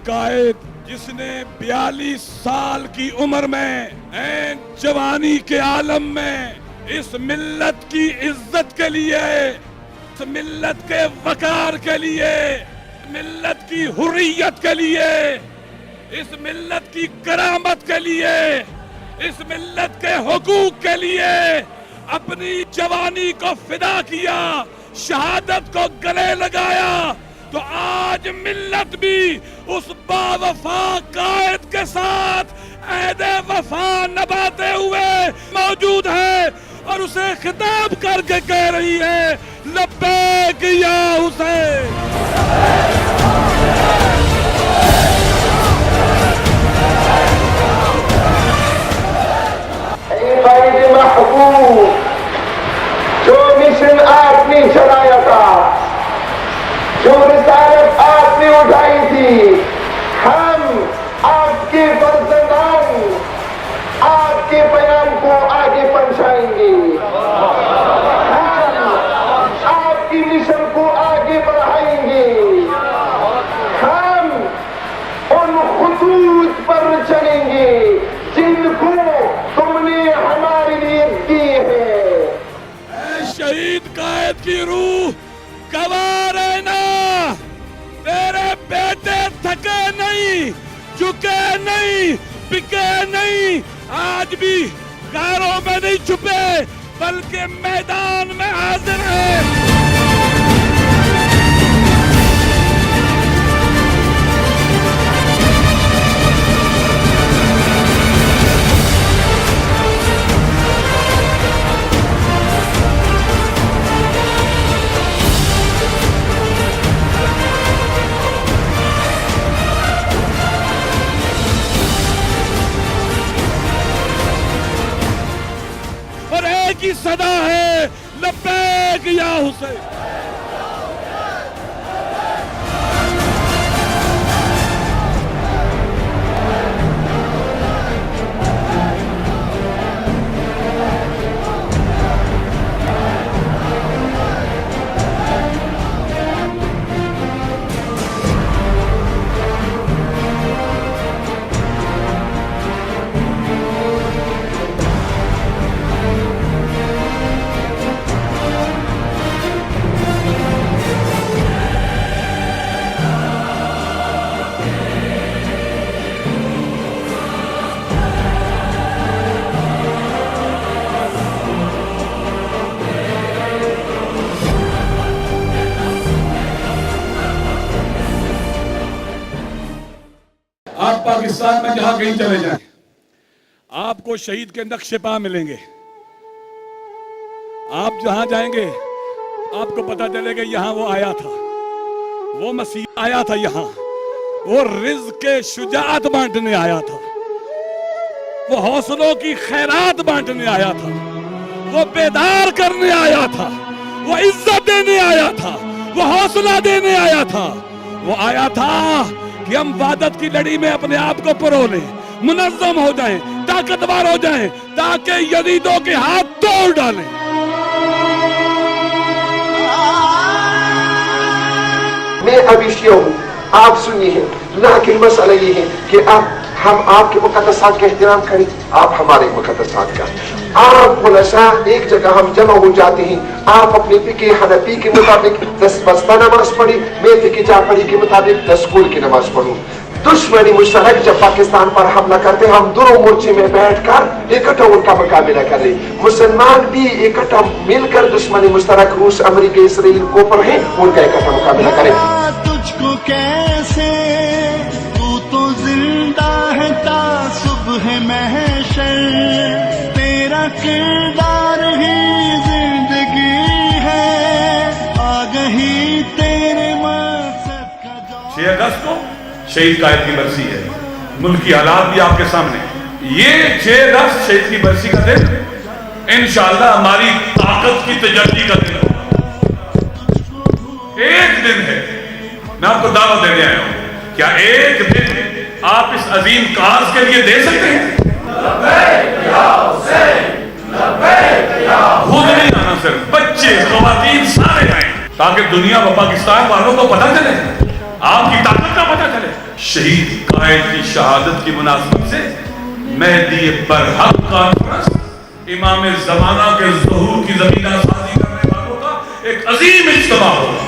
कायद जिसने 42 साल की उम्र में ऐन जवानी के आलम में इस मिल्लत की इज्जत के लिए, इस मिल्लत के वकार के लिए, मिल्लत की हुर्रियत के लिए, इस मिल्लत की करामत के लिए, इस मिल्लत के हुकूक के लिए अपनी जवानी को फिदा किया, शहादत को गले लगाया, तो आज मिल्लत भी उस बावफा कायद के साथ ऐदे वफा नभाते हुए मौजूद है और उसे खिताब करके कह रही है, लब्बैक या हुसैन। महबूब, जो मिशन आपने चलाया था, जो रिसालत आपने उठाई थी, हम आपके फर्जंदान आपके पैगाम को आगे पहुंचाएंगे। हम आपकी मिशन को आगे बढ़ाएंगे। हम उन खुतूत पर चलेंगे जिनको तुमने हमारे लिए दिए हैं। शहीद कायद की रूह गवाह रहना, तेरे बेटे थके नहीं, झुके नहीं, बिके नहीं, आज भी गारों में नहीं छुपे बल्कि मैदान में हाजिर है। की सदा है, लब्बैक या हुसैन। आप पाकिस्तान में जहां कहीं चले जाएं, आपको शहीद के नक्शे पा मिलेंगे। आप जहां जाएंगे आपको पता चलेगा यहां वो आया था, वो मसीह आया था, यहां वो रिज़्क़ के शुजाअत बांटने आया था, वो हौसलों की खैरात बांटने आया था, वो बेदार करने आया था, वो इज्जत देने आया था, वो हौसला देने आया था। वो आया था कि हम वादत की लड़ी में अपने आप को परो लें, मुनज़्ज़म हो जाएं, ताकतवर हो जाएं, ताकि यजीदों के हाथ तोड़ डालें। मैं अभिष्य हूँ, आप सुनिए, लेकिन मसला ये है कि अब हम आपके मुक़द्दसात का एहतराम करें, आप हमारे मुक़द्दसात का। आप खुलासा एक जगह हम जमा हो जाते हैं, आप अपने फिक़े हनफी के मुताबिक 10 बस्ता नमाज पढ़ी, मैं फिक़े जाफरी के मुताबिक 10 कुल की नमाज पढ़ूं। दुश्मनी मुश्तरक जब पाकिस्तान पर हमला करते हम दोनों मोर्चे में बैठकर इकट्ठा उनका मुकाबला करें। मुसलमान भी इकट्ठा मिलकर दुश्मनी मुश्तरक रूस, अमेरिका, इसराइल को पर है, उनका इकट्ठा मुकाबला करें। तुझको कैसे, तू तो जिंदा है ता सुबह महशर, तेरा किरदार ही जिंदगी है, आगही तेरे मकसद का। 6 अगस्त को शहीद कायद की बरसी है, मुल्क की हालात भी आपके सामने। ये 6 अगस्त शहीद की बरसी का दिन इंशाअल्लाह हमारी ताकत की तजल्ली का दिन होगा। एक दिन है, मैं आपको दावत देने आया हूं, क्या एक दिन आप इस अजीम काज के लिए दे सकते हैं? खुद नहीं आना, सिर्फ बच्चे, ख़वातीन सारे आए, ताकि दुनिया व पाकिस्तान वालों को पता चले आपकी ताकत का पता चले। शहीद कायद की शहादत की मुनासिबत से मेहदी बरहक कॉन्फ्रेंस इमाम ज़माना के ज़हूर की ज़मीना साज़ी करने वालों का एक अजीम इज्तिमा होगा।